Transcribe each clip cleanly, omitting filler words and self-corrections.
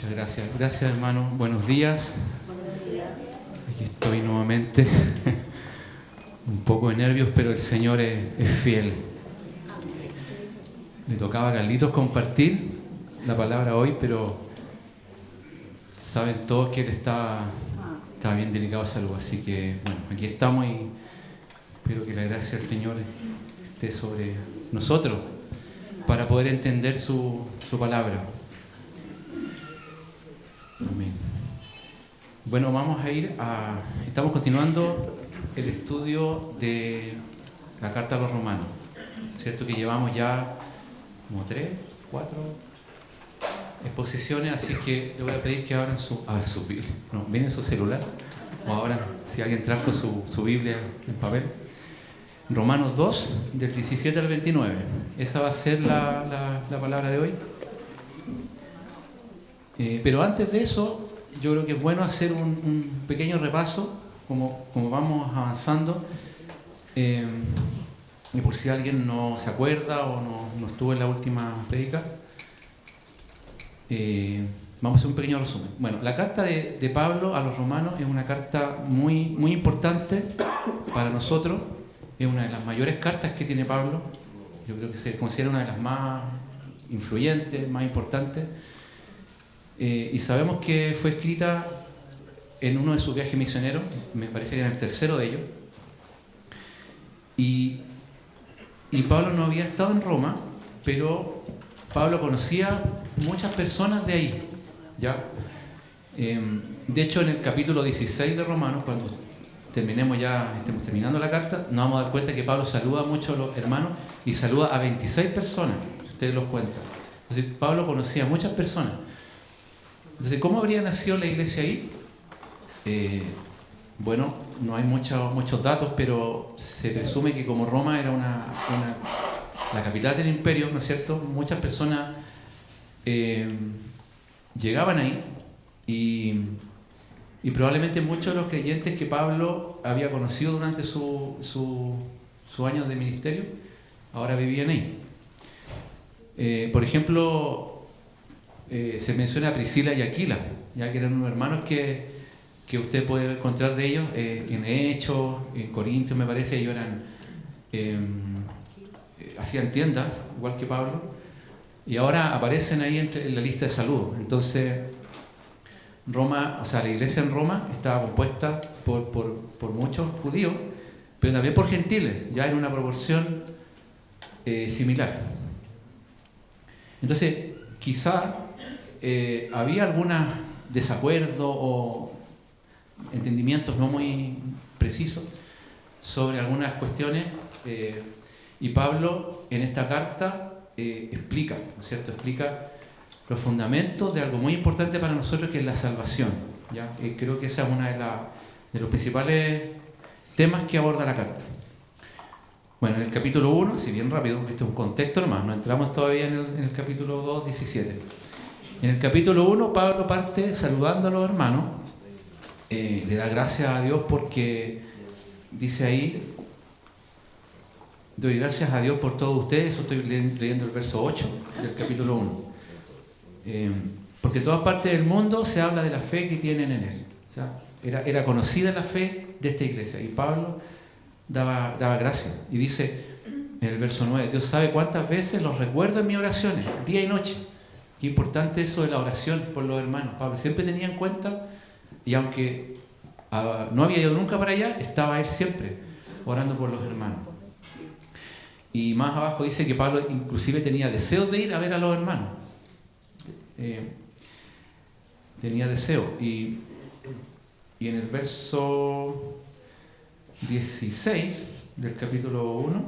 Muchas gracias. Gracias, hermano. Buenos días. Buenos días. Aquí estoy nuevamente. Un poco de nervios, pero el Señor es fiel. Le tocaba a Carlitos compartir la palabra hoy, pero saben todos que él estaba bien delicado de salud. Así que, bueno, aquí estamos y espero que la gracia del Señor esté sobre nosotros para poder entender su palabra. Amén. Bueno, vamos a estamos continuando el estudio de la carta a los romanos. Cierto que llevamos ya como 3, 4 exposiciones, así que le voy a pedir que abran su Biblia. No, miren su celular, o ahora si alguien trajo su Biblia en papel. Romanos 2, del 17 al 29. Esa va a ser la palabra de hoy. Pero antes de eso, yo creo que es bueno hacer un pequeño repaso, como vamos avanzando. Y por si alguien no se acuerda o no estuvo en la última prédica, vamos a hacer un pequeño resumen. Bueno, la carta de Pablo a los romanos es una carta muy, muy importante para nosotros. Es una de las mayores cartas que tiene Pablo. Yo creo que se considera una de las más influyentes, más importantes. Y sabemos que fue escrita en uno de sus viajes misioneros, me parece que era el tercero de ellos. Y Pablo no había estado en Roma, pero Pablo conocía muchas personas de ahí, ¿ya? De hecho, en el capítulo 16 de Romanos, cuando estemos terminando la carta, nos vamos a dar cuenta que Pablo saluda mucho a los hermanos y saluda a 26 personas, si ustedes los cuentan. Entonces, Pablo conocía a muchas personas. Entonces, ¿cómo habría nacido la iglesia ahí? Bueno, no hay muchos datos, pero se presume que como Roma era la capital del imperio, ¿no es cierto? Muchas personas llegaban ahí y probablemente muchos de los creyentes que Pablo había conocido durante sus años de ministerio ahora vivían ahí. Por ejemplo, se menciona a Priscila y Aquila, ya que eran unos hermanos que usted puede encontrar de ellos en Hechos, en Corintios me parece. Ellos hacían tiendas, igual que Pablo, y ahora aparecen ahí en la lista de saludos. Entonces, Roma, o sea, la iglesia en Roma estaba compuesta por muchos judíos, pero también por gentiles, ya en una proporción similar. Entonces, quizá había algunos desacuerdos o entendimientos no muy precisos sobre algunas cuestiones, y Pablo en esta carta explica, ¿no es cierto? Explica los fundamentos de algo muy importante para nosotros, que es la salvación, ¿ya? Creo que ese es uno de los principales temas que aborda la carta. Bueno, en el capítulo 1, si bien rápido, este es un contexto nomás, no entramos todavía en el capítulo 2, 17. En el capítulo 1, Pablo parte saludando a los hermanos, le da gracias a Dios porque dice ahí: doy gracias a Dios por todos ustedes. Eso estoy leyendo el verso 8 del capítulo 1. Porque en todas partes del mundo se habla de la fe que tienen en Él. O sea, era conocida la fe de esta iglesia, y Pablo daba gracias. Y dice en el verso 9: Dios sabe cuántas veces los recuerdo en mis oraciones, día y noche. Qué importante eso de la oración por los hermanos. Pablo siempre tenía en cuenta, y aunque no había ido nunca para allá, estaba él siempre orando por los hermanos. Y más abajo dice que Pablo inclusive tenía deseos de ir a ver a los hermanos. Tenía deseo. Y en el verso 16 del capítulo 1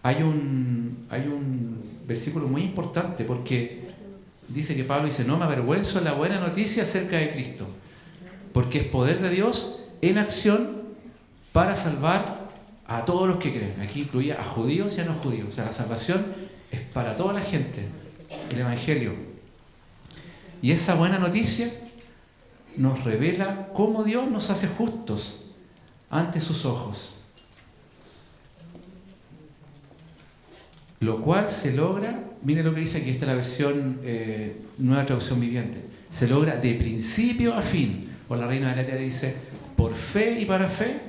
hay un versículo muy importante, porque dice que Pablo dice: no me avergüenzo de la buena noticia acerca de Cristo, porque es poder de Dios en acción para salvar a todos los que creen. Aquí incluía a judíos y a no judíos. O sea, la salvación es para toda la gente, el Evangelio. Y esa buena noticia nos revela cómo Dios nos hace justos ante sus ojos, lo cual se logra, mire lo que dice aquí, esta es la versión Nueva Traducción Viviente, Se logra de principio a fin. O la Reina Valera dice, por fe y para fe,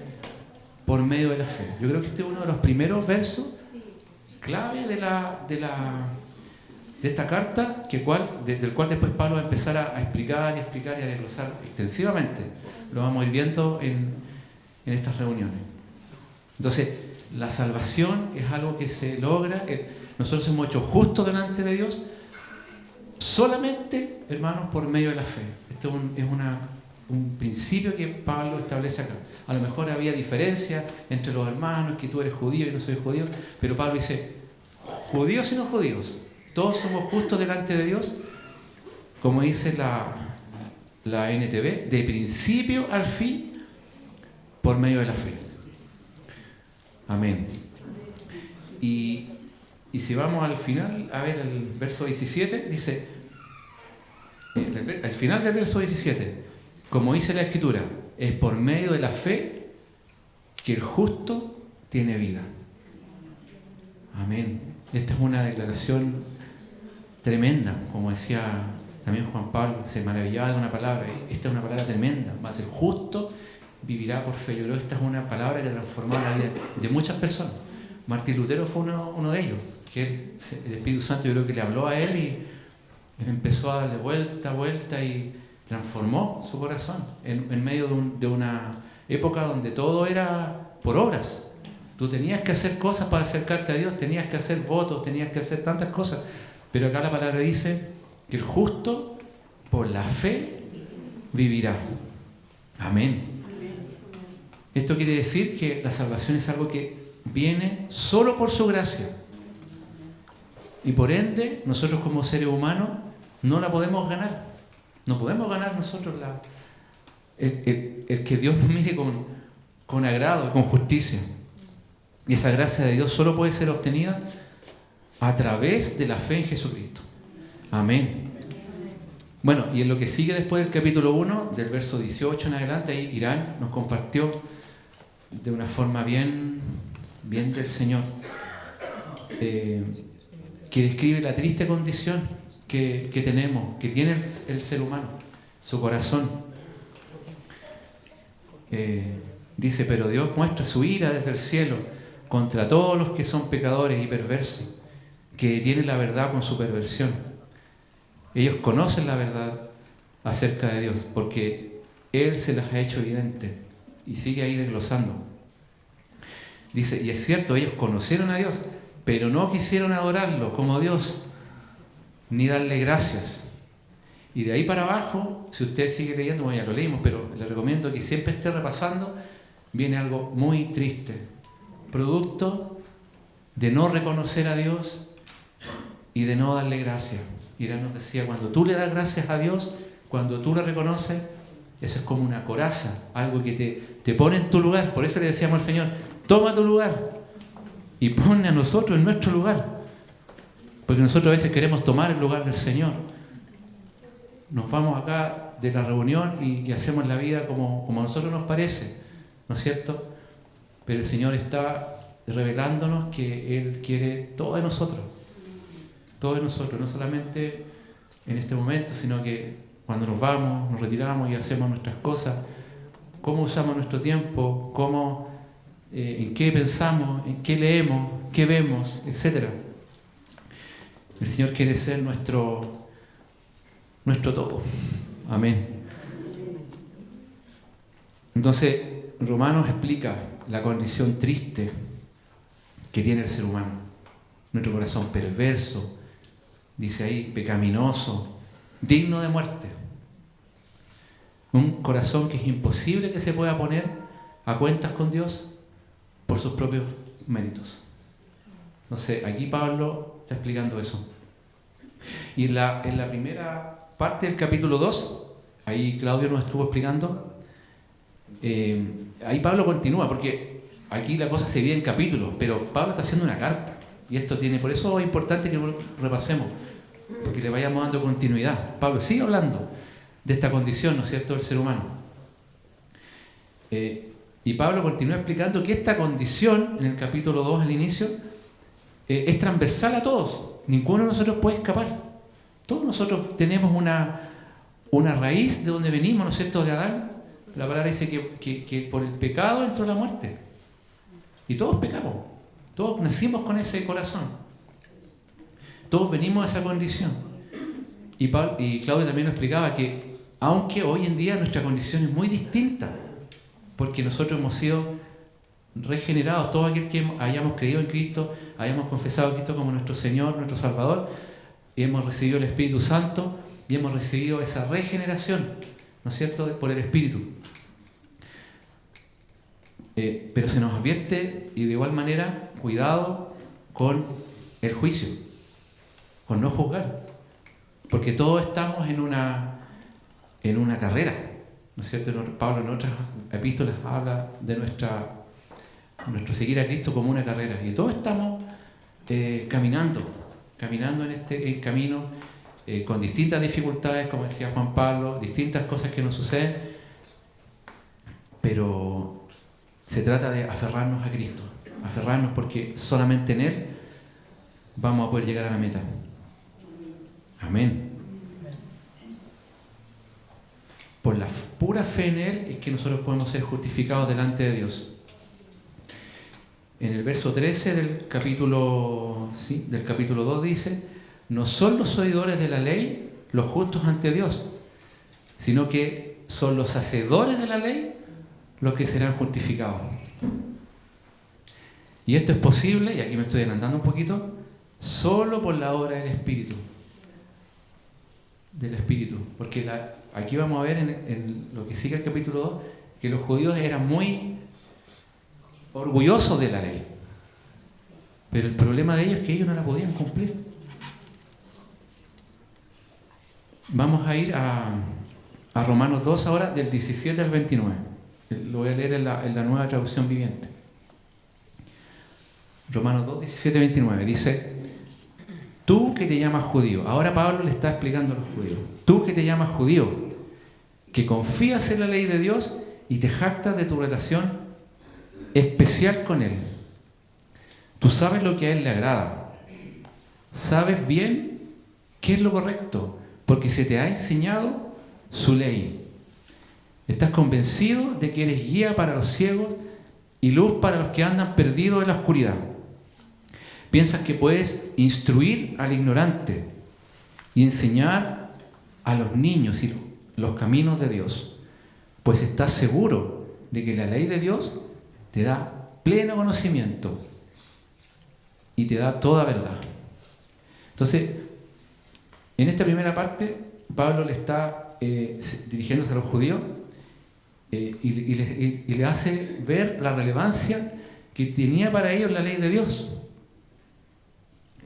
por medio de la fe. Yo creo que este es uno de los primeros versos clave de esta carta, del cual después Pablo va a empezar a explicar y a desglosar extensivamente. Lo vamos a ir viendo en estas reuniones. Entonces, la salvación es algo que se logra. Nosotros hemos hecho justos delante de Dios solamente, hermanos, por medio de la fe. Esto es un principio que Pablo establece acá. A lo mejor había diferencia entre los hermanos, que tú eres judío y no soy judío, pero Pablo dice, judíos y no judíos, todos somos justos delante de Dios, como dice la NTV, de principio al fin, por medio de la fe. Amén. Y si vamos al final, a ver el verso 17, dice, al final del verso 17, como dice la Escritura, es por medio de la fe que el justo tiene vida. Amén. Esta es una declaración tremenda, como decía también Juan Pablo, se maravillaba de una palabra. Esta es una palabra tremenda, más el justo vivirá por fe. Yo creo que esta es una palabra que transformó la vida de muchas personas. Martín Lutero fue uno de ellos, que el Espíritu Santo yo creo que le habló a él y empezó a darle vuelta y transformó su corazón en medio de una época donde todo era por obras. Tú tenías que hacer cosas para acercarte a Dios, tenías que hacer votos, tenías que hacer tantas cosas. Pero acá la palabra dice que el justo por la fe vivirá. Amén. Esto quiere decir que la salvación es algo que viene solo por su gracia. Y por ende, nosotros como seres humanos no la podemos ganar. No podemos ganar nosotros el que Dios nos mire con agrado, con justicia. Y esa gracia de Dios solo puede ser obtenida a través de la fe en Jesucristo. Amén. Bueno, y en lo que sigue después del capítulo 1, del verso 18 en adelante, ahí Irán nos compartió de una forma bien del Señor, que describe la triste condición que tenemos, que tiene el ser humano, su corazón. Dice, pero Dios muestra su ira desde el cielo contra todos los que son pecadores y perversos, que detienen la verdad con su perversión. Ellos conocen la verdad acerca de Dios, porque Él se las ha hecho evidente, y sigue ahí desglosando. Dice, y es cierto, ellos conocieron a Dios, pero no quisieron adorarlo como Dios, ni darle gracias. Y de ahí para abajo, si usted sigue leyendo, bueno, ya lo leímos, pero le recomiendo que siempre esté repasando, viene algo muy triste, producto de no reconocer a Dios y de no darle gracias. Irán nos decía, cuando tú le das gracias a Dios, cuando tú lo reconoces, eso es como una coraza, algo que te pone en tu lugar. Por eso le decíamos al Señor, toma tu lugar y ponle a nosotros en nuestro lugar. Porque nosotros a veces queremos tomar el lugar del Señor. Nos vamos acá de la reunión y hacemos la vida como a nosotros nos parece, ¿no es cierto? Pero el Señor está revelándonos que Él quiere todo de nosotros, no solamente en este momento, sino que cuando nos vamos, nos retiramos y hacemos nuestras cosas, cómo usamos nuestro tiempo, en qué pensamos, en qué leemos, qué vemos, etc. El Señor quiere ser nuestro todo. Amén. Entonces, Romanos explica la condición triste que tiene el ser humano. Nuestro corazón perverso, dice ahí, pecaminoso, digno de muerte. Un corazón que es imposible que se pueda poner a cuentas con Dios por sus propios méritos. Entonces, aquí Pablo está explicando eso. Y en la primera parte del capítulo 2, ahí Claudio nos estuvo explicando, ahí Pablo continúa, porque aquí la cosa se divide en capítulos, pero Pablo está haciendo una carta, y por eso es importante que lo repasemos, porque le vayamos dando continuidad. Pablo sigue hablando de esta condición, ¿no es cierto?, del ser humano. Y Pablo continúa explicando que esta condición, en el capítulo 2 al inicio, es transversal a todos. Ninguno de nosotros puede escapar. Todos nosotros tenemos una raíz de donde venimos, ¿no es cierto?, de Adán. La palabra dice que por el pecado entró la muerte. Y todos pecamos. Todos nacimos con ese corazón. Todos venimos a esa condición. Y Claudio también nos explicaba que, aunque hoy en día nuestra condición es muy distinta, porque nosotros hemos sido regenerados, todo aquel que hayamos creído en Cristo, hayamos confesado a Cristo como nuestro Señor, nuestro Salvador, y hemos recibido el Espíritu Santo y hemos recibido esa regeneración, ¿no es cierto?, por el Espíritu. Pero se nos advierte, y de igual manera, cuidado con el juicio, con no juzgar, porque todos estamos en una carrera, ¿no es cierto? Pablo en otras epístolas habla de nuestro seguir a Cristo como una carrera, y todos estamos caminando en este camino con distintas dificultades, como decía Juan Pablo, distintas cosas que nos suceden, pero se trata de aferrarnos a Cristo, aferrarnos, porque solamente en Él vamos a poder llegar a la meta. Amén. Por la pura fe en Él es que nosotros podemos ser justificados delante de Dios. En el verso 13 del capítulo 2 dice: no son los oidores de la ley los justos ante Dios, sino que son los hacedores de la ley los que serán justificados. Y esto es posible, y aquí me estoy adelantando un poquito, solo por la obra del Espíritu. Porque aquí vamos a ver en lo que sigue el capítulo 2, que los judíos eran muy orgullosos de la ley. Pero el problema de ellos es que ellos no la podían cumplir. Vamos a ir a Romanos 2 ahora, del 17 al 29. Lo voy a leer en la Nueva Traducción Viviente. Romanos 2, 17, 29. Dice: tú que te llamas judío. Ahora Pablo le está explicando a los judíos. Tú que te llamas judío, que confías en la ley de Dios y te jactas de tu relación especial con Él. Tú sabes lo que a Él le agrada. Sabes bien qué es lo correcto, porque se te ha enseñado su ley. Estás convencido de que eres guía para los ciegos y luz para los que andan perdidos en la oscuridad. Piensas que puedes instruir al ignorante y enseñar a los niños y los caminos de Dios, pues estás seguro de que la ley de Dios te da pleno conocimiento y te da toda verdad. Entonces, en esta primera parte, Pablo le está dirigiéndose a los judíos y le hace ver la relevancia que tenía para ellos la ley de Dios.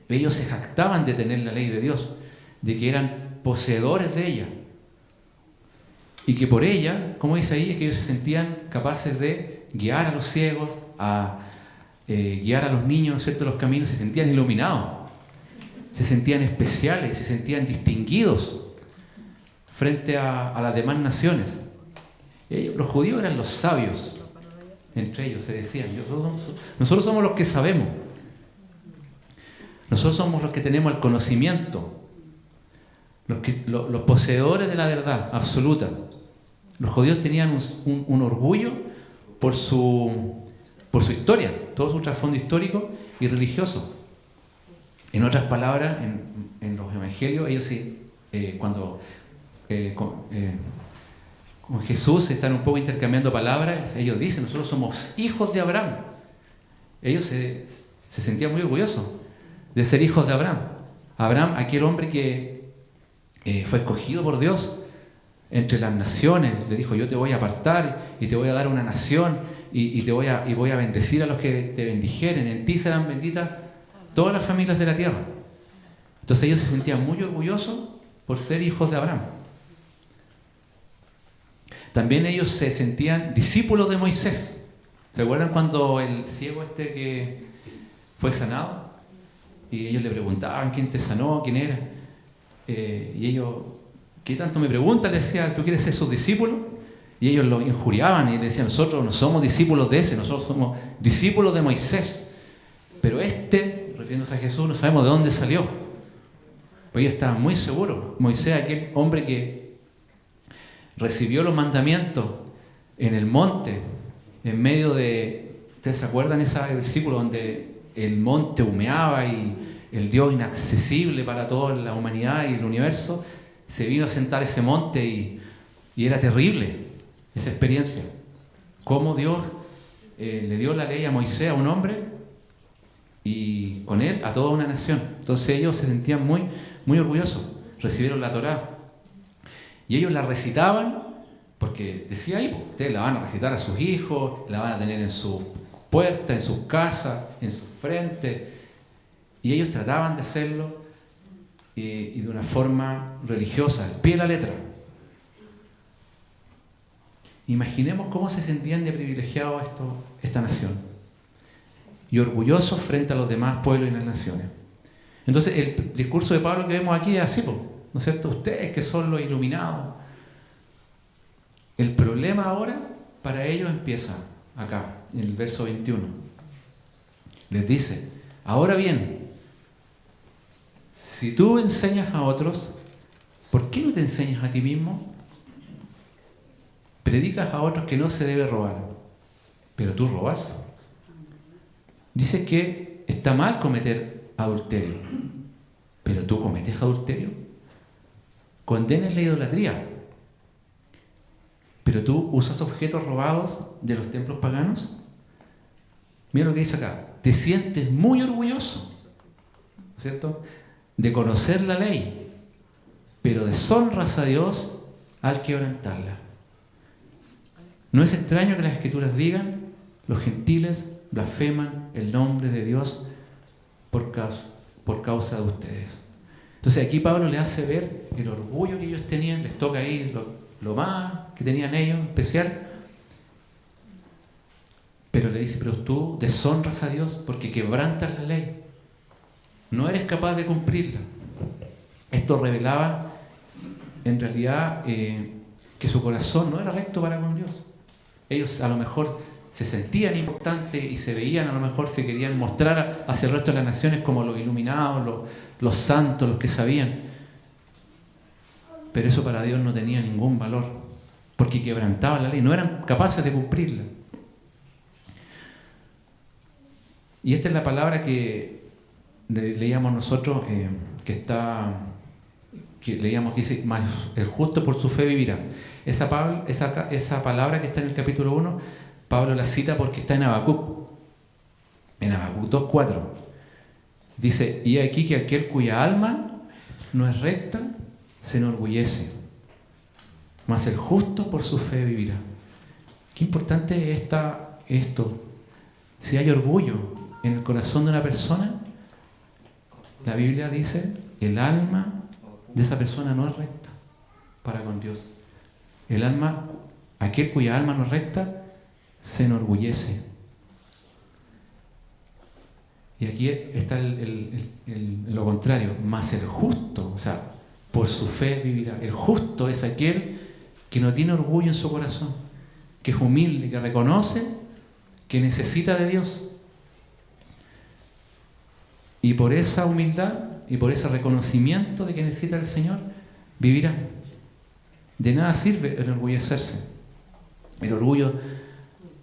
Ellos se jactaban de tener la ley de Dios, de que eran poseedores de ella, y que por ella, como dice ahí, es que ellos se sentían capaces de guiar a los ciegos, a guiar a los niños, ¿no es cierto?, los caminos. Se sentían iluminados, se sentían especiales, se sentían distinguidos frente a las demás naciones. Los judíos eran los sabios, entre ellos se decían: nosotros somos los que sabemos, nosotros somos los que tenemos el conocimiento, los poseedores de la verdad absoluta. Los judíos tenían un orgullo por su historia, todo su trasfondo histórico y religioso. En otras palabras, en los evangelios, ellos cuando con Jesús están un poco intercambiando palabras, ellos dicen: nosotros somos hijos de Abraham. Ellos se sentían muy orgullosos de ser hijos de Abraham. Abraham, aquel hombre que fue escogido por Dios entre las naciones, le dijo: yo te voy a apartar y te voy a dar una nación y voy a bendecir a los que te bendijeren. En ti serán benditas todas las familias de la tierra. Entonces ellos se sentían muy orgullosos por ser hijos de Abraham. También ellos se sentían discípulos de Moisés. ¿Se acuerdan cuando el ciego que fue sanado? Y ellos le preguntaban: ¿quién te sanó? ¿Quién era? Y ellos: ¿qué tanto me preguntan? Le decían: ¿tú quieres ser sus discípulos? Y ellos lo injuriaban y le decían: nosotros no somos discípulos de ese, nosotros somos discípulos de Moisés. Pero refiriéndose a Jesús, no sabemos de dónde salió. Pues ellos estaban muy seguros. Moisés, aquel hombre que recibió los mandamientos en el monte, en medio de... ¿Ustedes se acuerdan ese versículo donde el monte humeaba y el Dios inaccesible para toda la humanidad y el universo se vino a sentar a ese monte y era terrible esa experiencia? Cómo Dios le dio la ley a Moisés, a un hombre, y con él a toda una nación. Entonces ellos se sentían muy, muy orgullosos. Recibieron la Torá y ellos la recitaban, porque decía ahí, ustedes la van a recitar a sus hijos, la van a tener en sus puertas, en sus casas, en sus frentes, y ellos trataban de hacerlo y de una forma religiosa, al pie de la letra. Imaginemos cómo se sentían de privilegiados esta nación y orgullosos frente a los demás pueblos y las naciones. Entonces el discurso de Pablo que vemos aquí es así, ¿no es cierto? Ustedes que son los iluminados. El problema ahora para ellos empieza acá, en el verso 21. Les dice: ahora bien, si tú enseñas a otros, ¿por qué no te enseñas a ti mismo? Predicas a otros que no se debe robar, pero tú robas. Dices que está mal cometer adulterio, pero tú cometes adulterio. Condenas la idolatría, pero tú usas objetos robados de los templos paganos. Mira lo que dice acá: te sientes muy orgulloso, ¿no es cierto?, de conocer la ley, pero deshonras a Dios al quebrantarla. No es extraño que las Escrituras digan: los gentiles blasfeman el nombre de Dios por causa de ustedes. Entonces aquí Pablo le hace ver el orgullo que ellos tenían, les toca ahí lo más que tenían ellos especial, pero le dice: pero tú deshonras a Dios porque quebrantas la ley, no eres capaz de cumplirla. Esto revelaba en realidad que su corazón no era recto para con Dios. Ellos a lo mejor se sentían importantes y se veían, a lo mejor se querían mostrar hacia el resto de las naciones como los iluminados, los santos, los que sabían. Pero eso para Dios no tenía ningún valor, porque quebrantaban la ley, no eran capaces de cumplirla. Y esta es la palabra que leíamos nosotros, que leíamos, dice: más el justo por su fe vivirá. Esa palabra que está en el capítulo 1, Pablo la cita porque está en Habacuc 2:4. Dice: y aquí que aquel cuya alma no es recta se enorgullece, mas el justo por su fe vivirá. Qué importante es esto. Si hay orgullo en el corazón de una persona, la Biblia dice: el alma de esa persona no es recta para con Dios. Aquel cuya alma no es recta se enorgullece. Y aquí está lo contrario: mas el justo, o sea, por su fe vivirá. El justo es aquel que no tiene orgullo en su corazón, que es humilde, que reconoce que necesita de Dios. Y por esa humildad y por ese reconocimiento de que necesita del Señor, vivirá. De nada sirve enorgullecerse. El orgullo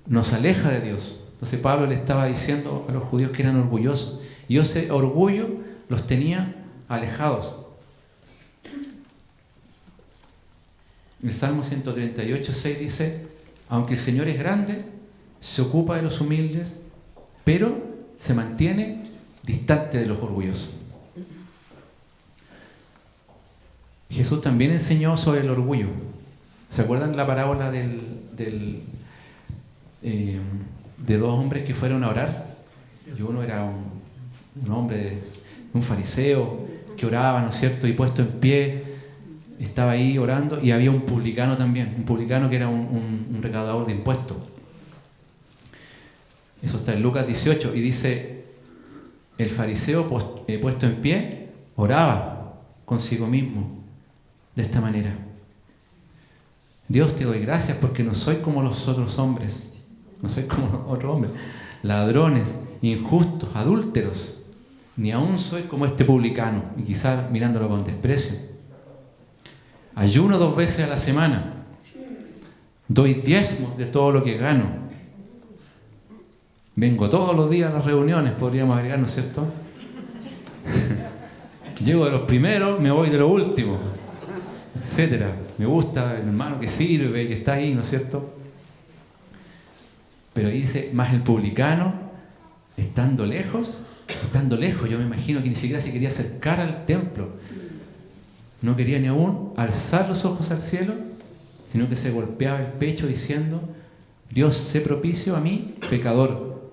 nos aleja de Dios. Entonces Pablo le estaba diciendo a los judíos que eran orgullosos, y ese orgullo los tenía alejados. El Salmo 138:6 dice: aunque el Señor es grande, se ocupa de los humildes, pero se mantiene distante de los orgullosos. Jesús también enseñó sobre el orgullo. ¿Se acuerdan la parábola de dos hombres que fueron a orar? Y uno era un hombre, un fariseo, que oraba, ¿no es cierto?, y puesto en pie, estaba ahí orando, y había un publicano también, un publicano que era un recaudador de impuestos. Eso está en Lucas 18, y dice: el fariseo puesto en pie oraba consigo mismo de esta manera: Dios, te doy gracias porque no soy como los otros hombres, no soy como otros hombres, ladrones, injustos, adúlteros, ni aún soy como este publicano. Y quizás mirándolo con desprecio. Ayuno 2 veces a la semana doy diezmos de todo lo que gano, vengo todos los días a las reuniones, podríamos agregar, ¿no es cierto? Llego de los primeros, me voy de los últimos, etcétera. Me gusta el hermano que sirve, que está ahí, ¿no es cierto? Pero ahí dice, más el publicano, estando lejos, yo me imagino que ni siquiera se quería acercar al templo, no quería ni aún alzar los ojos al cielo, sino que se golpeaba el pecho diciendo, Dios, sé propicio a mí, pecador.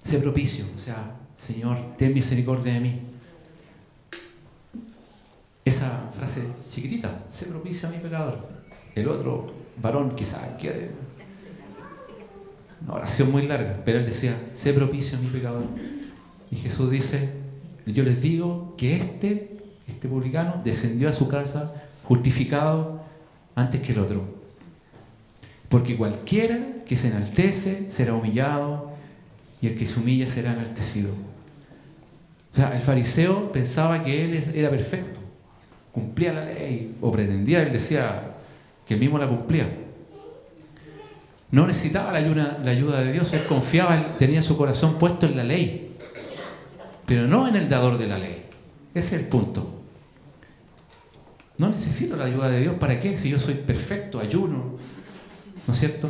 Sé propicio, o sea, Señor, ten misericordia de mí. Esa frase chiquitita, sé propicio a mí, pecador. El otro varón quizás quiere una oración muy larga, pero él decía, sé propicio a mi pecador. Y Jesús dice, yo les digo que este publicano descendió a su casa justificado antes que el otro. Porque cualquiera que se enaltece será humillado y el que se humilla será enaltecido. O sea, el fariseo pensaba que él era perfecto, cumplía la ley, o pretendía, él decía que él mismo la cumplía. No necesitaba la ayuda de Dios, él confiaba, tenía su corazón puesto en la ley, pero no en el dador de la ley. Ese es el punto. No necesito la ayuda de Dios, ¿para qué? Si yo soy perfecto, ayuno, ¿no es cierto?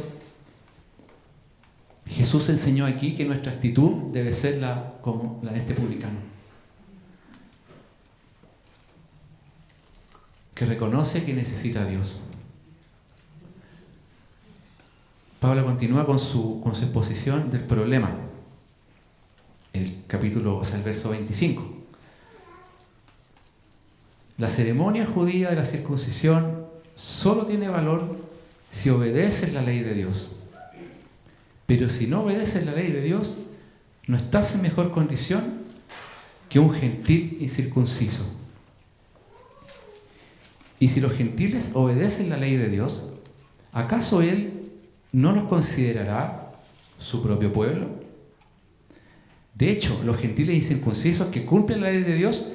Jesús enseñó aquí que nuestra actitud debe ser como la de este publicano, que reconoce que necesita a Dios. Pablo continúa con su exposición del problema. El verso 25. La ceremonia judía de la circuncisión solo tiene valor si obedeces la ley de Dios. Pero si no obedeces la ley de Dios, no estás en mejor condición que un gentil incircunciso. Y si los gentiles obedecen la ley de Dios, ¿acaso Él no los considerará su propio pueblo? De hecho, los gentiles incircuncisos que cumplen la ley de Dios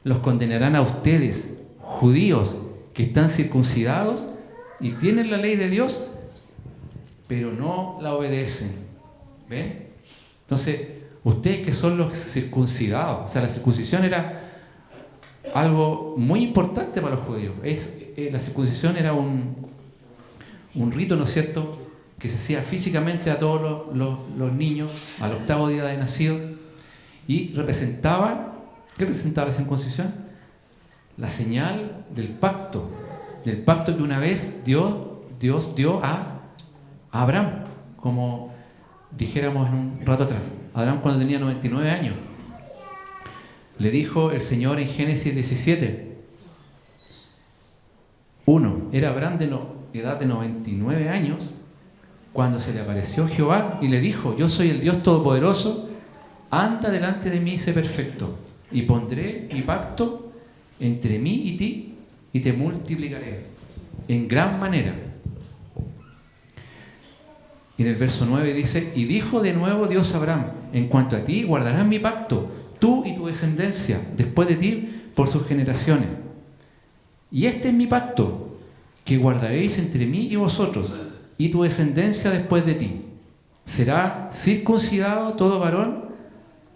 los condenarán a ustedes, judíos que están circuncidados y tienen la ley de Dios, pero no la obedecen. ¿Ven? Entonces, ustedes que son los circuncidados, o sea, la circuncisión era algo muy importante para los judíos. La circuncisión era un rito, ¿no es cierto?, que se hacía físicamente a todos los niños al 8º día de nacido, y ¿qué representaba la circuncisión? La señal del pacto que una vez Dios dio a Abraham, como dijéramos en un rato atrás. Abraham, cuando tenía 99 años, le dijo el Señor en Génesis 17:1, era Abraham de edad de 99 años cuando se le apareció Jehová y le dijo, yo soy el Dios Todopoderoso, anda delante de mí y sé perfecto, y pondré mi pacto entre mí y ti, y te multiplicaré en gran manera. Y en el verso 9 dice, y dijo de nuevo Dios a Abraham, en cuanto a ti guardarás mi pacto, tú y tu descendencia después de ti por sus generaciones. Y este es mi pacto, que guardaréis entre mí y vosotros, y tu descendencia después de ti. Será circuncidado todo varón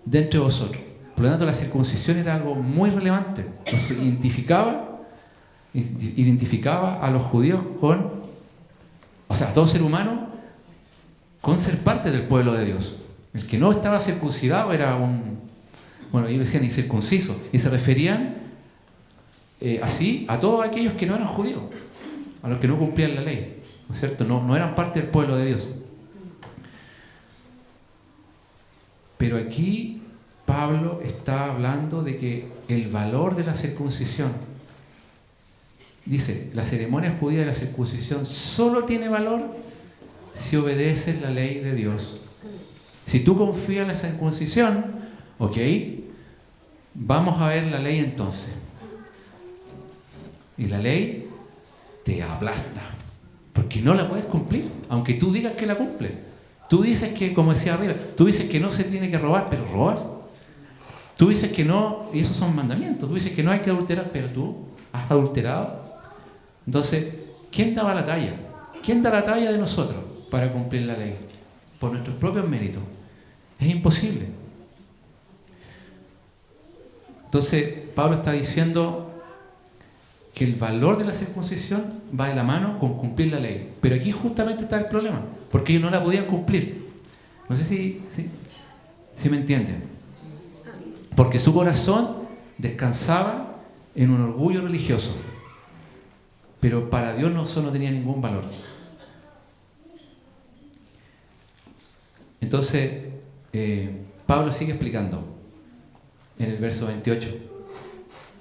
de entre vosotros. Por lo tanto, la circuncisión era algo muy relevante. Nos identificaba a los judíos a todo ser humano, con ser parte del pueblo de Dios. El que no estaba circuncidado era ellos decían incircunciso, y se referían así a todos aquellos que no eran judíos, a los que no cumplían la ley, ¿no es cierto? No eran parte del pueblo de Dios. Pero aquí Pablo está hablando de que el valor de la circuncisión, dice, la ceremonia judía de la circuncisión solo tiene valor si obedeces la ley de Dios. Si tú confías en la circuncisión, ok, vamos a ver la ley entonces. Y la ley te aplasta, porque no la puedes cumplir, aunque tú digas que la cumples. Tú dices que, como decía arriba, tú dices que no se tiene que robar, pero robas. Tú dices que no, y esos son mandamientos. Tú dices que no hay que adulterar, pero tú has adulterado. Entonces, ¿quién daba la talla? ¿quién da la talla de nosotros para cumplir la ley? Por nuestros propios méritos. Es imposible. Entonces, Pablo está diciendo que el valor de la circuncisión va de la mano con cumplir la ley. Pero aquí justamente está el problema, porque ellos no la podían cumplir. No sé si me entienden. Porque su corazón descansaba en un orgullo religioso. Pero para Dios eso no tenía ningún valor. Entonces, Pablo sigue explicando en el verso 28.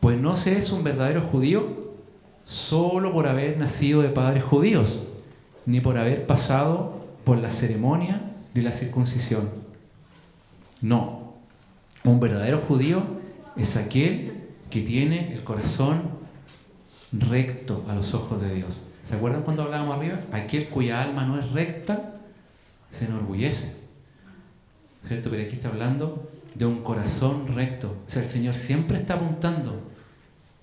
Pues no se es un verdadero judío solo por haber nacido de padres judíos, ni por haber pasado por la ceremonia de la circuncisión. No, un verdadero judío es aquel que tiene el corazón recto a los ojos de Dios. ¿Se acuerdan cuando hablábamos arriba? Aquel cuya alma no es recta se enorgullece, ¿cierto? Pero aquí está hablando de un corazón recto. O sea, el Señor siempre está apuntando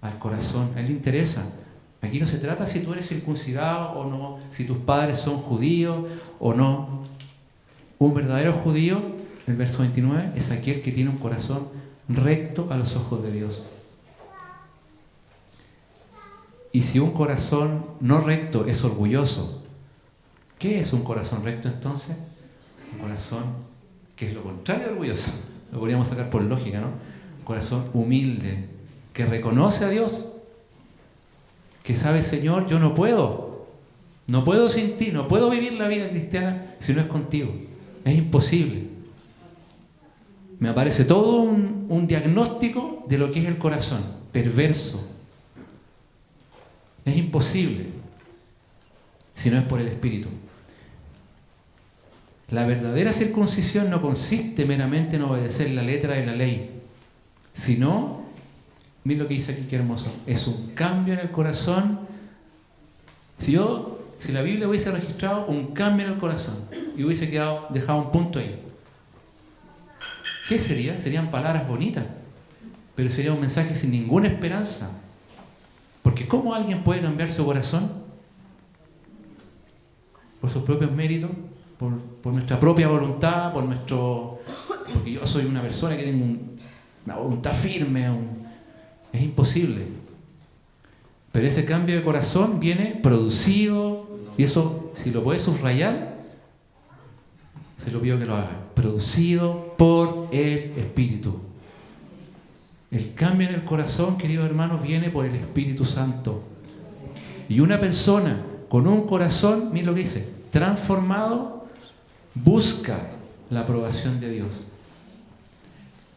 al corazón. A Él le interesa. Aquí no se trata si tú eres circuncidado o no, si tus padres son judíos o no. Un verdadero judío, el verso 29, es aquel que tiene un corazón recto a los ojos de Dios. Y si un corazón no recto es orgulloso, ¿qué es un corazón recto entonces? Un corazón que es lo contrario de orgulloso. Lo podríamos sacar por lógica, ¿no? Un corazón humilde, que reconoce a Dios, que sabe, Señor, yo no puedo sin ti, no puedo vivir la vida cristiana si no es contigo. Es imposible. Me aparece todo un diagnóstico de lo que es el corazón, perverso. Es imposible si no es por el Espíritu. La verdadera circuncisión no consiste meramente en obedecer la letra de la ley, sino, miren lo que dice aquí, qué hermoso, es un cambio en el corazón. Si la Biblia hubiese registrado un cambio en el corazón y hubiese dejado un punto ahí, ¿qué sería? Serían palabras bonitas, pero sería un mensaje sin ninguna esperanza. Porque ¿cómo alguien puede cambiar su corazón? Por sus propios méritos, por nuestra propia voluntad, porque yo soy una persona que tengo una voluntad firme. Es imposible. Pero ese cambio de corazón viene producido, y eso, si lo puedes subrayar, se lo pido que lo haga. Producido por el Espíritu. El cambio en el corazón, queridos hermanos, viene por el Espíritu Santo. Y una persona con un corazón, miren lo que dice, transformado, busca la aprobación de Dios,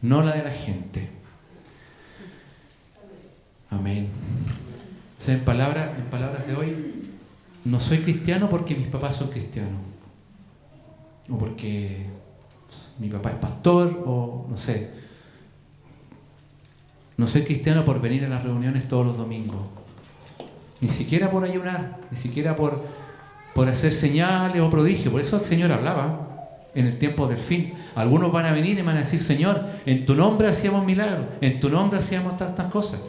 no la de la gente. Amén. O sea, en palabras de hoy, no soy cristiano porque mis papás son cristianos, o porque mi papá es pastor, o no sé. No soy cristiano por venir a las reuniones todos los domingos, ni siquiera por ayunar, ni siquiera por hacer señales o prodigios. Por eso el Señor hablaba en el tiempo del fin. Algunos van a venir y van a decir, Señor, en tu nombre hacíamos milagros, en tu nombre hacíamos tantas cosas.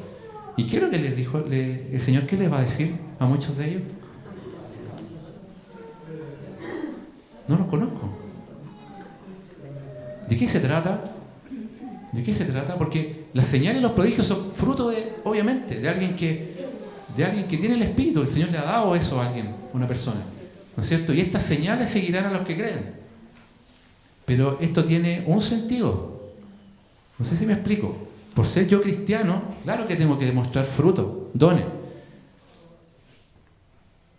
¿Y qué es lo que les dijo el Señor? ¿Qué les va a decir a muchos de ellos? No los conozco. ¿De qué se trata? ¿De qué se trata? Porque las señales y los prodigios son fruto obviamente, de alguien que tiene el Espíritu. El Señor le ha dado eso a alguien, a una persona, ¿no es cierto? Y estas señales seguirán a los que creen. Pero esto tiene un sentido. No sé si me explico. Por ser yo cristiano, claro que tengo que demostrar fruto, dones.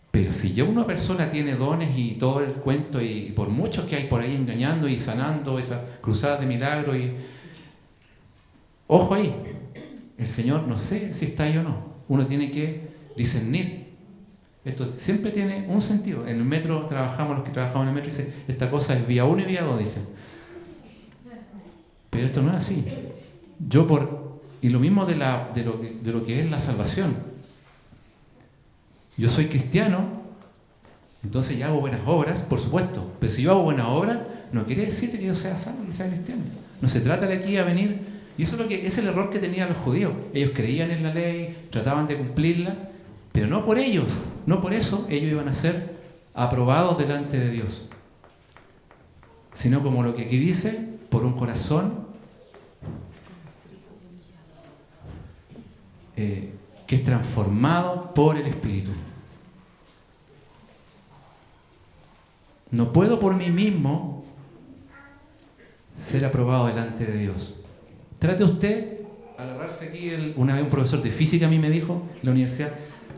Pero si ya una persona tiene dones y todo el cuento, y por muchos que hay por ahí engañando y sanando esas cruzadas de milagros, ojo ahí, el Señor no sé si está ahí o no. Uno tiene que discernir. Esto siempre tiene un sentido. En el metro los que trabajamos en el metro dicen, esta cosa es vía 1 y vía 2, dicen. Pero esto no es así. Y lo mismo de lo que es la salvación. Yo soy cristiano, entonces ya hago buenas obras, por supuesto. Pero si yo hago buenas obras, no quiere decir que yo sea salvo, que sea cristiano. No se trata de aquí a venir. Y eso es el error que tenían los judíos. Ellos creían en la ley, trataban de cumplirla, pero no por ellos. No por eso ellos iban a ser aprobados delante de Dios, sino como lo que aquí dice, por un corazón que es transformado por el Espíritu. No puedo por mí mismo ser aprobado delante de Dios. Trate usted, agarrarse aquí, una vez un profesor de física a mí me dijo, en la universidad,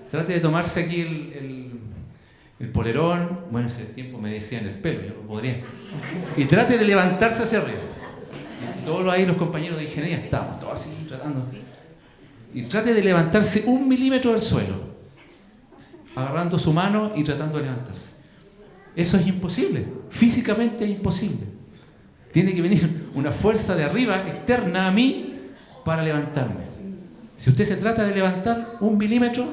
trate de tomarse aquí el polerón, bueno, en ese tiempo me decían el pelo, yo no podría, y trate de levantarse hacia arriba. Y todos ahí los compañeros de ingeniería estábamos todos así tratando, y trate de levantarse 1 milímetro del suelo, agarrando su mano y tratando de levantarse. Eso es imposible, físicamente es imposible. Tiene que venir una fuerza de arriba, externa a mí, para levantarme. Si usted se trata de levantar 1 milímetro,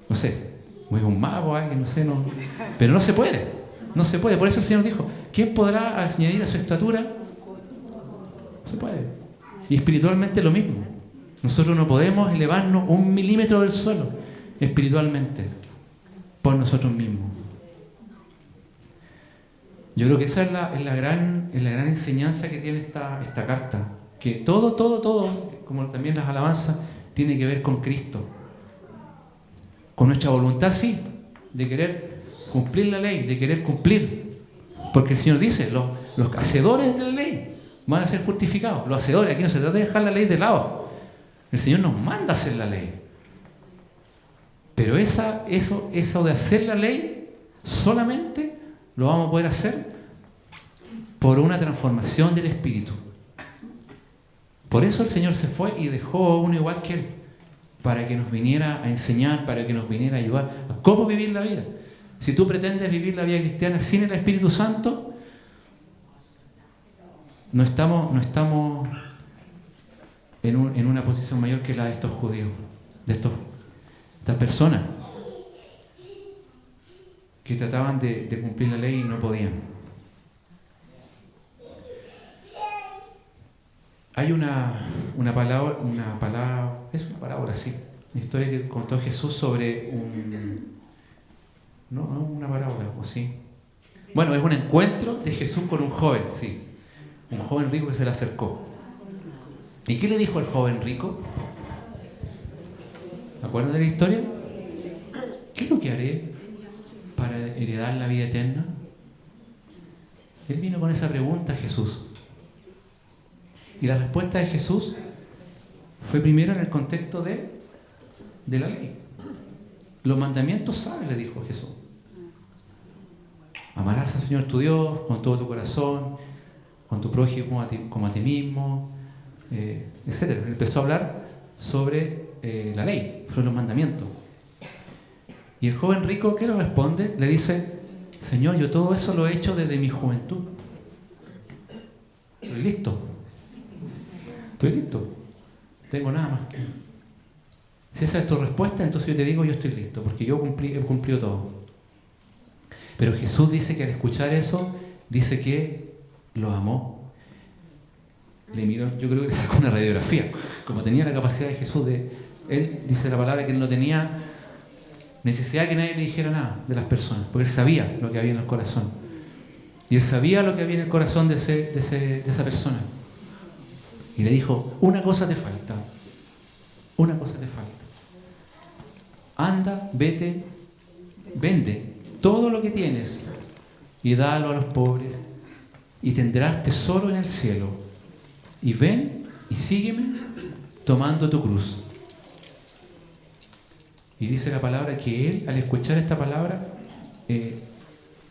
no sé, es un mago, alguien, no sé, no, pero no se puede, no se puede. Por eso el Señor dijo, ¿quién podrá añadir a su estatura? No se puede. Y espiritualmente lo mismo. Nosotros no podemos elevarnos 1 milímetro del suelo, espiritualmente, por nosotros mismos. Yo creo que esa es la gran enseñanza que tiene esta carta. Que todo, como también las alabanzas, tiene que ver con Cristo. Con nuestra voluntad, sí, de querer cumplir la ley, de querer cumplir. Porque el Señor dice, los hacedores de la ley van a ser justificados. Los hacedores, aquí no se trata de dejar la ley de lado. El Señor nos manda a hacer la ley. Pero eso de hacer la ley, solamente lo vamos a poder hacer por una transformación del Espíritu. Por eso el Señor se fue y dejó a uno igual que Él, para que nos viniera a enseñar, para que nos viniera a ayudar a cómo vivir la vida. Si tú pretendes vivir la vida cristiana sin el Espíritu Santo, no estamos en una posición mayor que la de estos judíos, de estas personas que trataban de cumplir la ley y no podían. Hay una parábola, sí, una historia que contó Jesús sobre no una parábola, ¿o sí? Bueno, es un encuentro de Jesús con un joven, sí, un joven rico que se le acercó. ¿Y qué le dijo al joven rico? ¿Se acuerdan de la historia? ¿Qué es lo que haré para heredar la vida eterna? Él vino con esa pregunta a Jesús. Y la respuesta de Jesús fue primero en el contexto de la ley. Los mandamientos sabes, le dijo Jesús. Amarás al Señor tu Dios con todo tu corazón, con tu prójimo como a ti mismo, etc. Él empezó a hablar sobre la ley, sobre los mandamientos. Y el joven rico, ¿qué le responde? Le dice, Señor, yo todo eso lo he hecho desde mi juventud. Estoy listo. Tengo nada más que... Si esa es tu respuesta, entonces yo te digo, yo estoy listo, porque yo he cumplido todo. Pero Jesús dice que al escuchar eso, dice que lo amó. Le miró, yo creo que le sacó una radiografía. Como tenía la capacidad de Jesús él dice la palabra que él no tenía necesidad de que nadie le dijera nada de las personas, porque él sabía lo que había en el corazón. Y él sabía lo que había en el corazón de esa persona. Y le dijo, una cosa te falta. Anda, vete, vende todo lo que tienes y dalo a los pobres y tendrás tesoro en el cielo. Y ven y sígueme tomando tu cruz. Y dice la palabra que él, al escuchar esta palabra,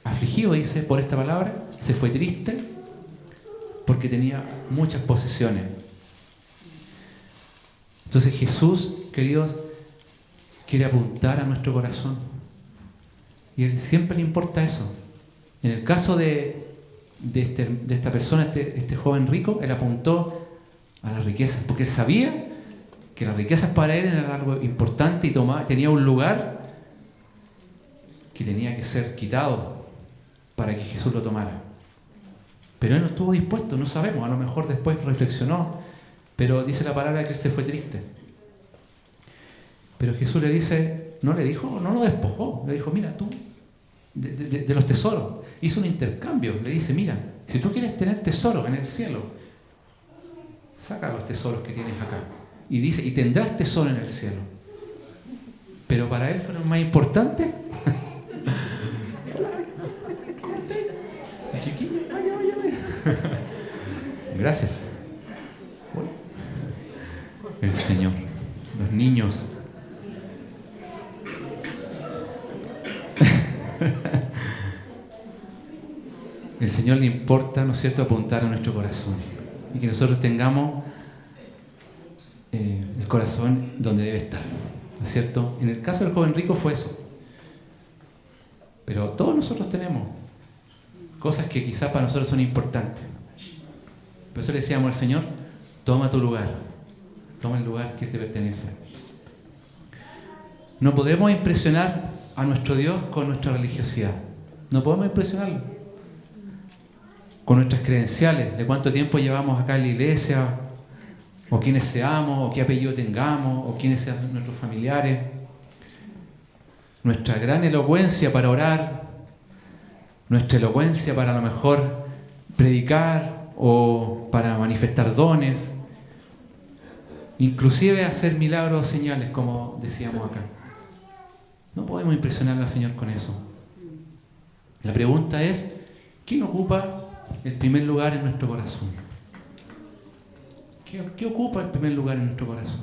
afligido, dice, por esta palabra, se fue triste porque tenía muchas posesiones. Entonces Jesús, queridos, quiere apuntar a nuestro corazón. Y a él siempre le importa eso. En el caso de esta persona, este joven rico, él apuntó a las riquezas, porque él sabía que las riquezas para él eran algo importante y tenía un lugar que tenía que ser quitado para que Jesús lo tomara. Pero él no estuvo dispuesto, no sabemos, a lo mejor después reflexionó, pero dice la palabra que él se fue triste. Pero Jesús le dice, no le dijo, no lo despojó, le dijo, mira, tú, de los tesoros, hizo un intercambio, le dice, mira, si tú quieres tener tesoros en el cielo, saca los tesoros que tienes acá. Y dice, y tendrás tesoro en el cielo. Pero para él fueron más importantes. Chiquillo, vaya. Gracias. El Señor, los niños. El Señor le importa, ¿no es cierto?, apuntar a nuestro corazón y que nosotros tengamos el corazón donde debe estar, ¿no es cierto? En el caso del joven rico fue eso, pero todos nosotros tenemos cosas que quizás para nosotros son importantes. Por eso le decíamos al Señor, toma tu lugar, toma el lugar que te pertenece. No podemos impresionar a nuestro Dios con nuestra religiosidad, no podemos impresionarlo con nuestras credenciales, de cuánto tiempo llevamos acá en la iglesia, o quiénes seamos, o qué apellido tengamos, o quiénes sean nuestros familiares. Nuestra gran elocuencia para orar, nuestra elocuencia para a lo mejor predicar o para manifestar dones, inclusive hacer milagros o señales, como decíamos acá. No podemos impresionar al Señor con eso. La pregunta es, ¿quién ocupa el primer lugar en nuestro corazón? ¿Qué ocupa el primer lugar en nuestro corazón?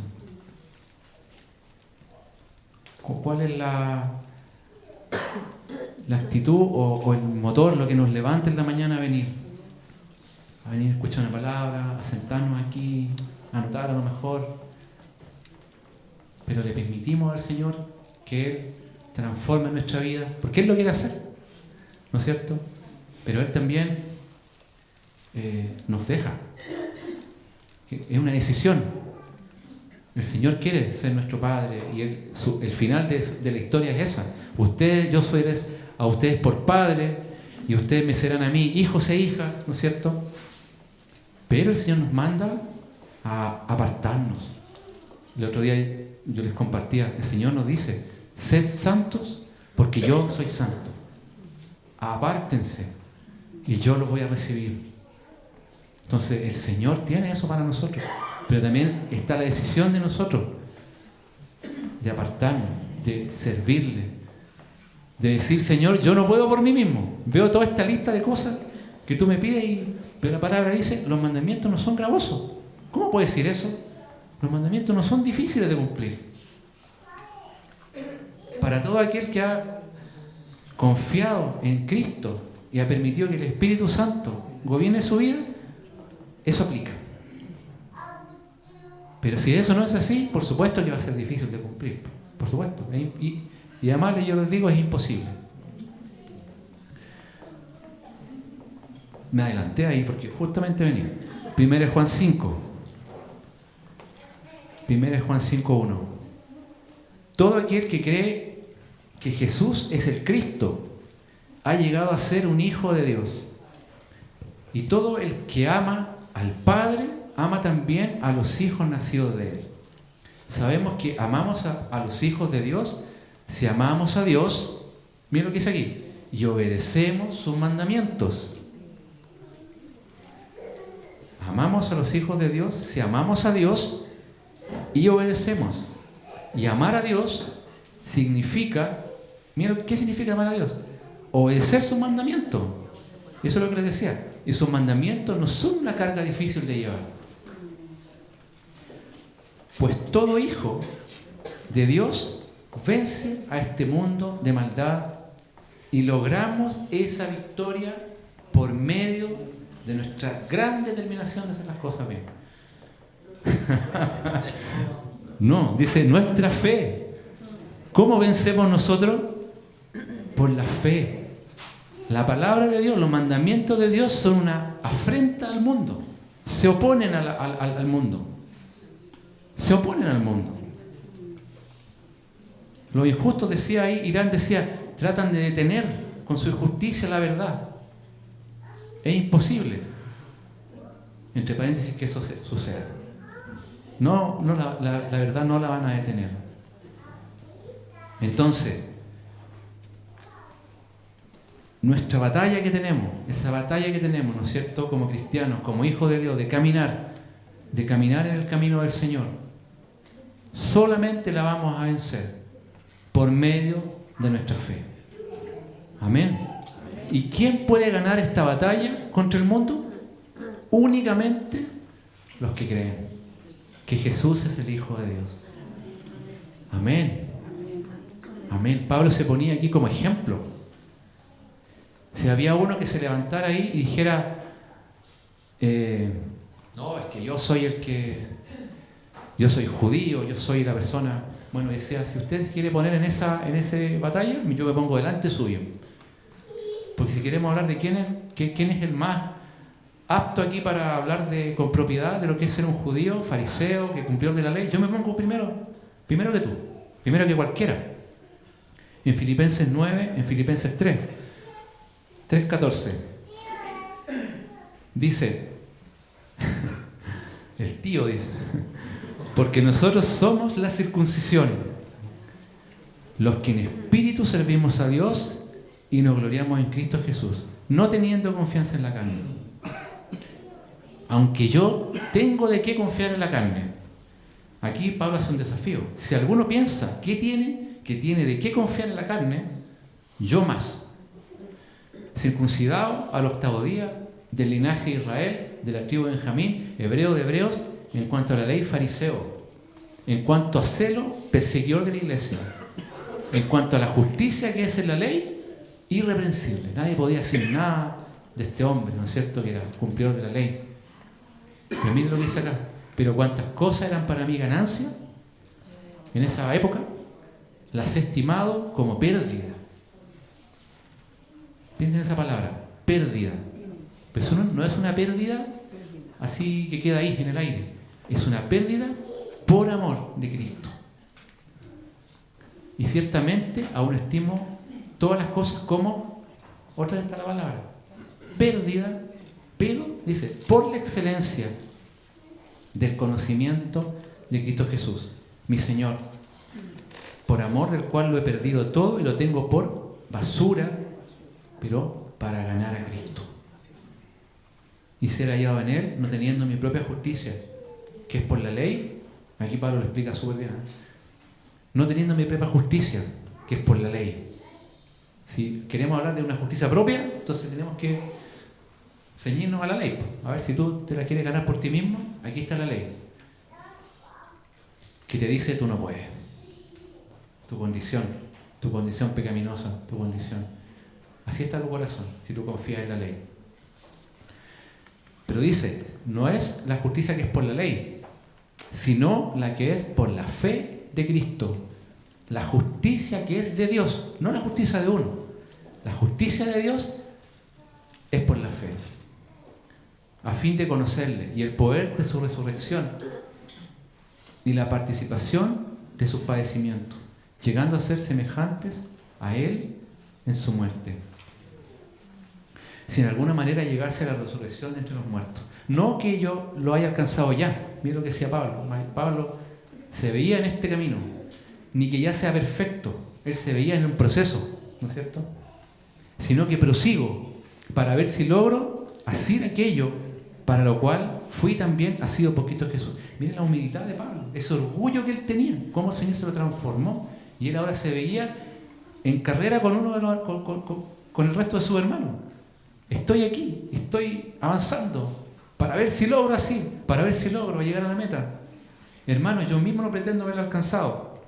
¿Cuál es la actitud o el motor, lo que nos levanta en la mañana a venir a escuchar una palabra, a sentarnos aquí, a anotar a lo mejor? Pero le permitimos al Señor que Él transforme nuestra vida, porque Él lo quiere hacer, ¿no es cierto? Pero Él también nos deja. Es una decisión. El Señor quiere ser nuestro Padre y el final de la historia es esa. Yo soy a ustedes por Padre y ustedes me serán a mí hijos e hijas, ¿no es cierto? Pero el Señor nos manda a apartarnos. El otro día yo les compartía, el Señor nos dice, sed santos porque yo soy santo. Apártense y yo los voy a recibir. Entonces el Señor tiene eso para nosotros, pero también está la decisión de nosotros de apartarnos, de servirle, de decir, Señor, yo no puedo por mí mismo, veo toda esta lista de cosas que tú me pides, pero la palabra dice, los mandamientos no son gravosos. ¿Cómo puede decir eso? Los mandamientos no son difíciles de cumplir. Para todo aquel que ha confiado en Cristo y ha permitido que el Espíritu Santo gobierne su vida, eso aplica. Pero si eso no es así, por supuesto que va a ser difícil de cumplir. Por supuesto. Y además yo les digo, es imposible. Me adelanté ahí porque justamente venía. 1 Juan 5. 1 Juan 5:1. Todo aquel que cree que Jesús es el Cristo ha llegado a ser un hijo de Dios. Y todo el que ama al Padre ama también a los hijos nacidos de Él. Sabemos que amamos a los hijos de Dios si amamos a Dios, miren lo que dice aquí, y obedecemos sus mandamientos. Amamos a los hijos de Dios si amamos a Dios y obedecemos. Y amar a Dios significa, miren, ¿qué significa amar a Dios? Obedecer sus mandamientos. Eso es lo que les decía. Y sus mandamientos no son una carga difícil de llevar. Pues todo hijo de Dios vence a este mundo de maldad y logramos esa victoria por medio de nuestra gran determinación de hacer las cosas bien. No, dice nuestra fe. ¿Cómo vencemos nosotros? Por la fe. La palabra de Dios, los mandamientos de Dios son una afrenta al mundo. Se oponen al mundo. Se oponen al mundo. Los injustos, decía ahí, Irán decía, tratan de detener con su injusticia la verdad. Es imposible. Entre paréntesis, que eso suceda. No, la verdad no la van a detener. Entonces, nuestra batalla que tenemos, esa batalla que tenemos, ¿no es cierto?, como cristianos, como hijos de Dios, de caminar en el camino del Señor, solamente la vamos a vencer por medio de nuestra fe. Amén. ¿Y quién puede ganar esta batalla contra el mundo? Únicamente los que creen que Jesús es el Hijo de Dios. Amén. Amén. Pablo se ponía aquí como ejemplo. Si había uno que se levantara ahí y dijera, no, es que yo soy yo soy judío, yo soy la persona, bueno, decía, si usted se quiere poner en esa batalla, yo me pongo delante suyo. Porque si queremos hablar de quién es el más apto aquí para hablar con propiedad de lo que es ser un judío, fariseo, que cumplidor de la ley, yo me pongo primero que tú, primero que cualquiera. En Filipenses 9, en Filipenses 3:14, dice, el tío dice, porque nosotros somos la circuncisión, los que en espíritu servimos a Dios y nos gloriamos en Cristo Jesús, no teniendo confianza en la carne. Aunque yo tengo de qué confiar en la carne. Aquí Pablo hace un desafío. Si alguno piensa que tiene de qué confiar en la carne, yo más. Circuncidado al 8º día, del linaje de Israel, de la tribu de Benjamín, hebreo de hebreos, en cuanto a la ley, fariseo, en cuanto a celo, perseguidor de la iglesia, en cuanto a la justicia que es en la ley, irreprensible. Nadie podía decir nada de este hombre, ¿no es cierto?, que era cumplidor de la ley. Pero miren lo que dice acá. Pero cuantas cosas eran para mí ganancia, en esa época, las he estimado como pérdida. Piensen en esa palabra, pérdida. Pero eso no es una pérdida así que queda ahí en el aire. Es una pérdida por amor de Cristo. Y ciertamente aún estimo todas las cosas como, otra vez está la palabra, pérdida, pero dice, por la excelencia del conocimiento de Cristo Jesús, mi Señor, por amor del cual lo he perdido todo y lo tengo por basura, pero para ganar a Cristo y ser hallado en Él, no teniendo mi propia justicia, que es por la ley. Aquí Pablo lo explica súper bien, no teniendo mi propia justicia, que es por la ley. Si queremos hablar de una justicia propia, entonces tenemos que ceñirnos a la ley. A ver, si tú te la quieres ganar por ti mismo, aquí está la ley, que te dice tú no puedes. Tu condición pecaminosa, tu condición. Así está tu corazón, si tú confías en la ley. Pero dice, no es la justicia que es por la ley, sino la que es por la fe de Cristo. La justicia que es de Dios, no la justicia de uno. La justicia de Dios es por la fe, a fin de conocerle y el poder de su resurrección y la participación de sus padecimientos, llegando a ser semejantes a Él en su muerte. Si en alguna manera llegase a la resurrección de entre los muertos. No que yo lo haya alcanzado ya. Mira lo que decía Pablo. Pablo se veía en este camino. Ni que ya sea perfecto. Él se veía en un proceso, ¿no es cierto? Sino que prosigo para ver si logro hacer aquello para lo cual fui también asido por Cristo Jesús. Miren la humildad de Pablo, ese orgullo que él tenía, cómo el Señor se lo transformó. Y él ahora se veía en carrera con el resto de sus hermanos. Estoy aquí, estoy avanzando para ver si logro así, para ver si logro llegar a la meta. Hermanos, yo mismo no pretendo haberlo alcanzado,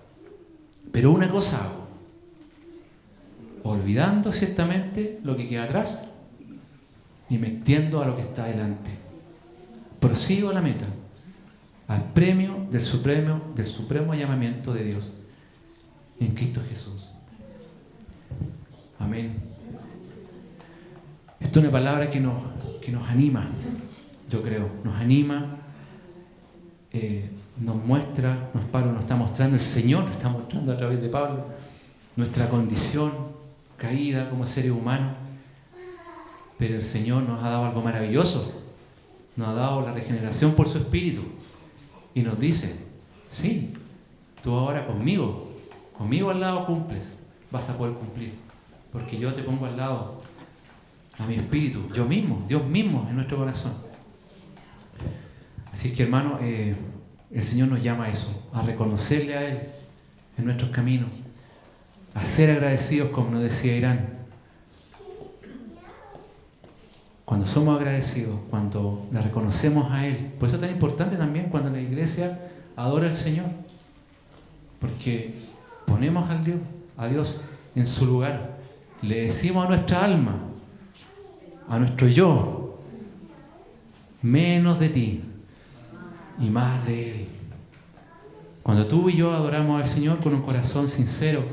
pero una cosa hago, olvidando ciertamente lo que queda atrás y me extiendo a lo que está adelante. Prosigo a la meta, al premio del supremo llamamiento de Dios en Cristo Jesús. Amén. Esto es una palabra que nos anima, yo creo, nos anima, nos muestra, Pablo nos está mostrando, el Señor nos está mostrando a través de Pablo nuestra condición caída como seres humanos, pero el Señor nos ha dado algo maravilloso, nos ha dado la regeneración por su Espíritu y nos dice, sí, tú ahora conmigo conmigo al lado cumples, vas a poder cumplir. Porque yo te pongo al lado a mi espíritu, yo mismo, Dios mismo en nuestro corazón. Así que, hermano, el Señor nos llama a eso, a reconocerle a Él en nuestros caminos, a ser agradecidos, como nos decía Irán. Cuando somos agradecidos, cuando le reconocemos a Él. Por eso es tan importante también cuando la iglesia adora al Señor, porque ponemos a Dios en su lugar. Le decimos a nuestra alma, a nuestro yo, menos de ti y más de Él. Cuando tú y yo adoramos al Señor con un corazón sincero,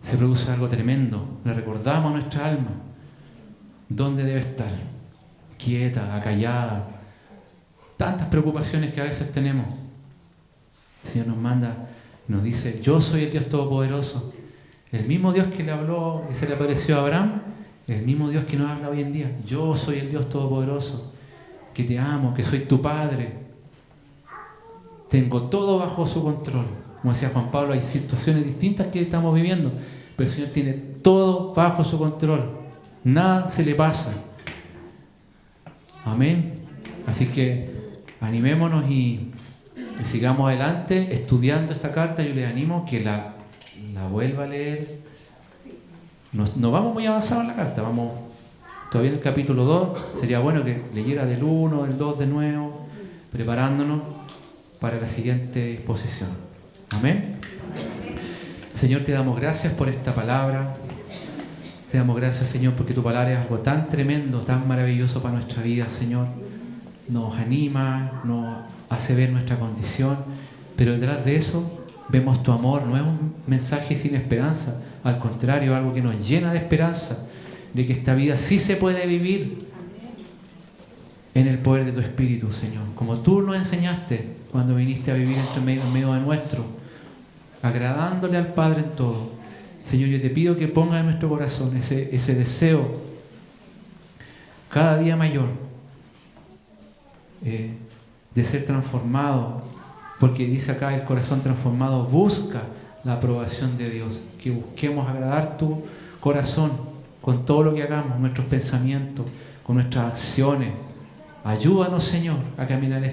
se produce algo tremendo. Le recordamos a nuestra alma dónde debe estar, quieta, acallada. Tantas preocupaciones que a veces tenemos. El Señor nos manda, nos dice: yo soy el Dios Todopoderoso. El mismo Dios que le habló y se le apareció a Abraham, el mismo Dios que nos habla hoy en día. Yo soy el Dios Todopoderoso, que te amo, que soy tu Padre. Tengo todo bajo su control. Como decía Juan Pablo, hay situaciones distintas que estamos viviendo, pero el Señor tiene todo bajo su control. Nada se le pasa. Amén. Así que animémonos y sigamos adelante estudiando esta carta. Yo les animo que la vuelva a leer. No vamos muy avanzados en la carta, vamos todavía en el capítulo 2. Sería bueno que leyera del 1, del 2 de nuevo, preparándonos para la siguiente exposición. Amén. Señor, te damos gracias por esta palabra. Te damos gracias, Señor, porque tu palabra es algo tan tremendo, tan maravilloso para nuestra vida, Señor. Nos anima, nos hace ver nuestra condición, pero detrás de eso vemos tu amor. No es un mensaje sin esperanza, al contrario, algo que nos llena de esperanza, de que esta vida sí se puede vivir en el poder de tu Espíritu, Señor. Como tú nos enseñaste cuando viniste a vivir en medio de nuestro, agradándole al Padre en todo. Señor, yo te pido que pongas en nuestro corazón ese deseo cada día mayor de ser transformado, porque dice acá: el corazón transformado busca la aprobación de Dios. Que busquemos agradar tu corazón con todo lo que hagamos, nuestros pensamientos, con nuestras acciones. Ayúdanos, Señor, a caminar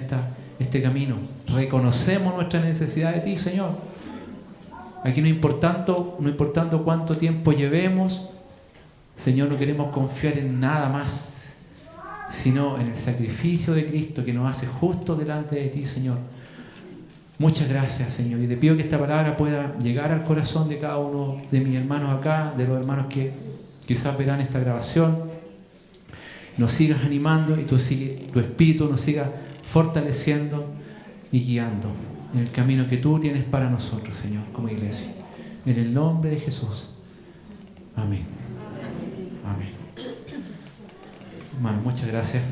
este camino. Reconocemos nuestra necesidad de ti, Señor. Aquí no importando cuánto tiempo llevemos, Señor, no queremos confiar en nada más, sino en el sacrificio de Cristo que nos hace justos delante de ti, Señor. Muchas gracias, Señor, y te pido que esta palabra pueda llegar al corazón de cada uno de mis hermanos acá, de los hermanos que quizás verán esta grabación. Nos sigas animando y tu Espíritu nos siga fortaleciendo y guiando en el camino que tú tienes para nosotros, Señor, como iglesia. En el nombre de Jesús. Amén. Amén. Hermano, muchas gracias.